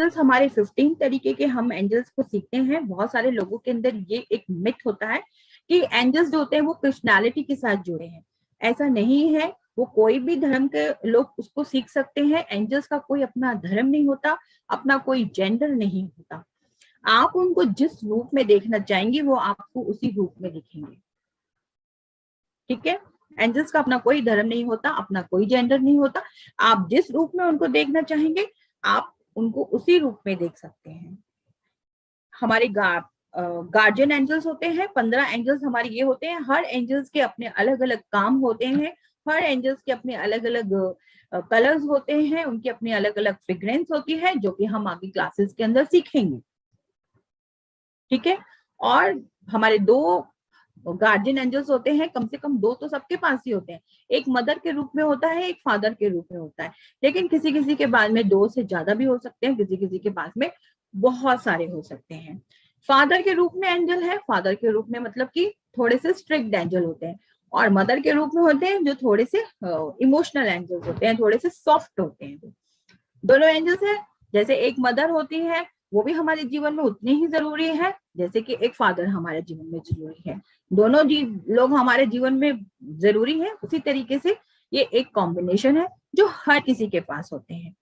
Angels हमारे 15 तरीके के हम एंजल्स को सीखते हैं। बहुत सारे लोगों के अंदर ये एक मिथ होता है कि एंजल्स जो होते हैं वो पर्सनालिटी के साथ जुड़े हैं। ऐसा नहीं है, वो कोई भी धर्म के लोग उसको सीख सकते हैं। एंजल्स का कोई अपना धर्म नहीं होता, अपना कोई जेंडर नहीं होता। आप उनको जिस रूप में देखना चाहेंगे वो आपको उसी रूप में दिखेंगे। ठीक है, एंजल्स का अपना कोई धर्म नहीं होता, अपना कोई जेंडर नहीं होता। आप जिस रूप में उनको देखना चाहेंगे आप उनको उसी रूप में देख सकते हैं। हमारे गार्जियन एंजल्स होते हैं 15 एंजल्स हमारे ये होते हैं। हर एंजल्स के अपने अलग अलग काम होते हैं, हर एंजल्स के अपने अलग अलग कलर्स होते हैं, उनकी अपनी अलग अलग फ्रेग्रेंस होती है, जो कि हम आगे क्लासेस के अंदर सीखेंगे। ठीक है, और हमारे 2 गार्जियन एंजल्स होते हैं, कम से कम 2 तो सबके पास ही होते हैं। एक मदर के रूप में होता है, एक फादर के रूप में होता है, लेकिन किसी किसी के पास में 2 से ज्यादा भी हो सकते हैं, किसी किसी के पास में बहुत सारे हो सकते हैं। फादर के रूप में एंजल है, फादर के रूप में मतलब कि थोड़े से स्ट्रिक्ट एंजल होते हैं, और मदर के रूप में होते हैं जो थोड़े से इमोशनल एंजल्स होते हैं, थोड़े से सॉफ्ट होते हैं। दोनों एंजल्स है, जैसे एक मदर होती है वो भी हमारे जीवन में उतनी ही जरूरी है जैसे कि एक फादर हमारे जीवन में जरूरी है। दोनों लोग हमारे जीवन में जरूरी है, उसी तरीके से ये एक कॉम्बिनेशन है जो हर किसी के पास होते हैं।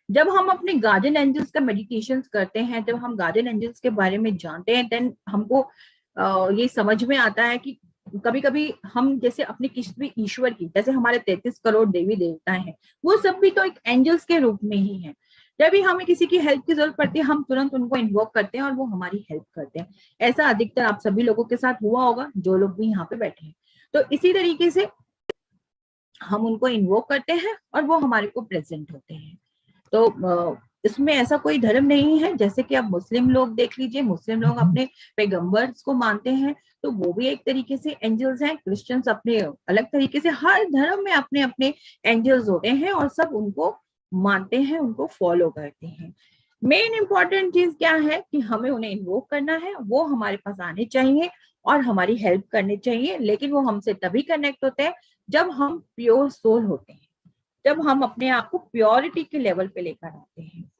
जब हम अपने गार्जियन एंजल्स का मेडिटेशन करते हैं, जब हम गार्जियन एंजल्स के बारे में जानते हैं, देन हमको ये समझ में आता है कि कभी कभी हम जैसे अपने किसी भी ईश्वर की, जैसे हमारे 33 करोड़ देवी देवता हैं, वो सब भी तो एक एंजल्स के रूप में ही है। जब भी हमें किसी की हेल्प की जरूरत पड़ती है हम तुरंत उनको इन्वोक करते हैं और वो हमारी हेल्प करते हैं। ऐसा अधिकतर आप सभी लोगों के साथ हुआ होगा, जो लोग भी यहाँ पे बैठे हैं। तो इसी तरीके से हम उनको इन्वोक करते हैं और वो हमारे को प्रेजेंट होते हैं। तो इसमें ऐसा कोई धर्म नहीं है। जैसे कि आप मुस्लिम लोग देख लीजिए, मुस्लिम लोग अपने पैगंबर्स को मानते हैं, तो वो भी एक तरीके से एंजल्स हैं। क्रिश्चियंस अपने अलग तरीके से, हर धर्म में अपने अपने एंजल्स होते हैं और सब उनको मानते हैं, उनको फॉलो करते हैं। मेन इंपॉर्टेंट चीज क्या है कि हमें उन्हें इन्वोक करना है, वो हमारे पास आने चाहिए और हमारी हेल्प करनी चाहिए। लेकिन वो हमसे तभी कनेक्ट होते हैं जब हम प्योर सोल होते हैं, जब हम अपने आप को प्योरिटी के लेवल पे लेकर आते हैं।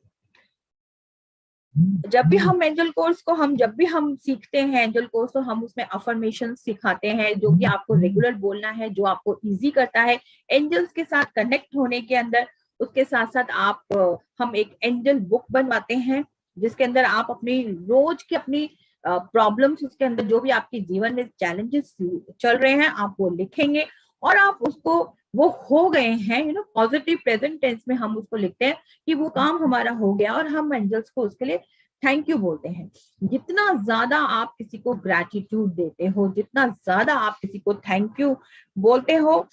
जब भी हम एंजल कोर्स को जब भी हम सीखते हैं एंजल कोर्स, तो हम उसमें अफर्मेशन सिखाते हैं जो कि आपको रेगुलर बोलना है, जो आपको इजी करता है एंजल्स के साथ कनेक्ट होने के अंदर। उसके साथ साथ हम एक एंजल बुक बनवाते हैं जिसके अंदर आप अपनी रोज की अपनी प्रॉब्लम्स, उसके अंदर जो भी आपके जीवन में चैलेंजेस चल रहे हैं आप वो लिखेंगे और आप उसको, वो हो गए हैं पॉजिटिव प्रेजेंट टेंस में हम उसको लिखते हैं कि वो काम हमारा हो गया, और हम एंजल्स को उसके लिए थैंक यू बोलते हैं। जितना ज्यादा आप किसी को ग्रैटिट्यूड देते हो, जितना ज्यादा आप किसी को थैंक यू बोलते हो,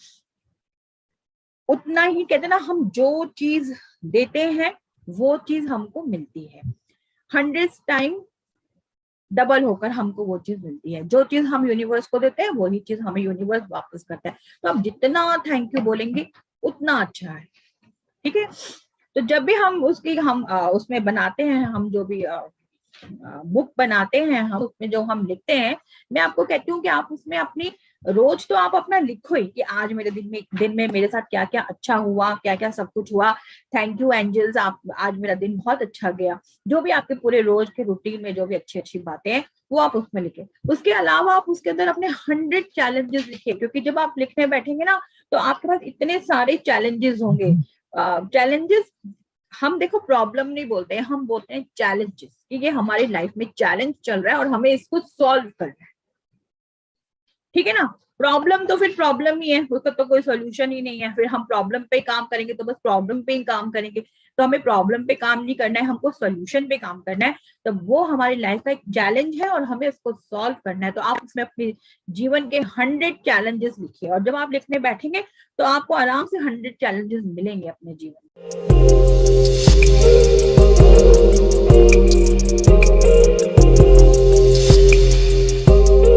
उतना ही कहते ना, हम जो चीज देते हैं वो चीज हमको मिलती है 100 टाइम डबल होकर हमको वो चीज मिलती है। जो चीज हम यूनिवर्स को देते हैं वही चीज हमें यूनिवर्स वापस करता है। तो आप जितना थैंक यू बोलेंगे उतना अच्छा है। ठीक है, तो जब भी हम उसमें बनाते हैं, हम जो भी बुक बनाते हैं, हम उसमें जो हम लिखते हैं, मैं आपको कहती हूँ कि आप उसमें अपनी रोज तो आप अपना लिखो ही कि आज मेरे दिन में मेरे साथ क्या क्या अच्छा हुआ, क्या क्या सब कुछ हुआ, थैंक यू एंजल्स, आप आज मेरा दिन बहुत अच्छा गया। जो भी आपके पूरे रोज के रूटीन में जो भी अच्छी अच्छी बातें हैं वो आप उसमें लिखे। उसके अलावा आप उसके अंदर अपने 100 चैलेंजेस लिखे, क्योंकि जब आप लिखने बैठेंगे ना तो आपके पास इतने सारे चैलेंजेस होंगे। चैलेंजेस हम देखो प्रॉब्लम नहीं बोलते हैं, हम बोलते हैं चैलेंजेस, कि ये हमारी लाइफ में चैलेंज चल रहा है और हमें इसको सॉल्व करना है। ठीक है ना, प्रॉब्लम तो फिर प्रॉब्लम ही है, उसका तो कोई सोल्यूशन ही नहीं है। फिर हम प्रॉब्लम पे काम करेंगे तो बस प्रॉब्लम पे ही काम करेंगे, तो हमें प्रॉब्लम पे काम नहीं करना है, हमको सोल्यूशन पे काम करना है। तो वो हमारी लाइफ का एक चैलेंज है और हमें उसको सॉल्व करना है। तो आप उसमें अपने जीवन के 100 चैलेंजेस लिखिए, और जब आप लिखने बैठेंगे तो आपको आराम से 100 चैलेंजेस मिलेंगे अपने जीवन में।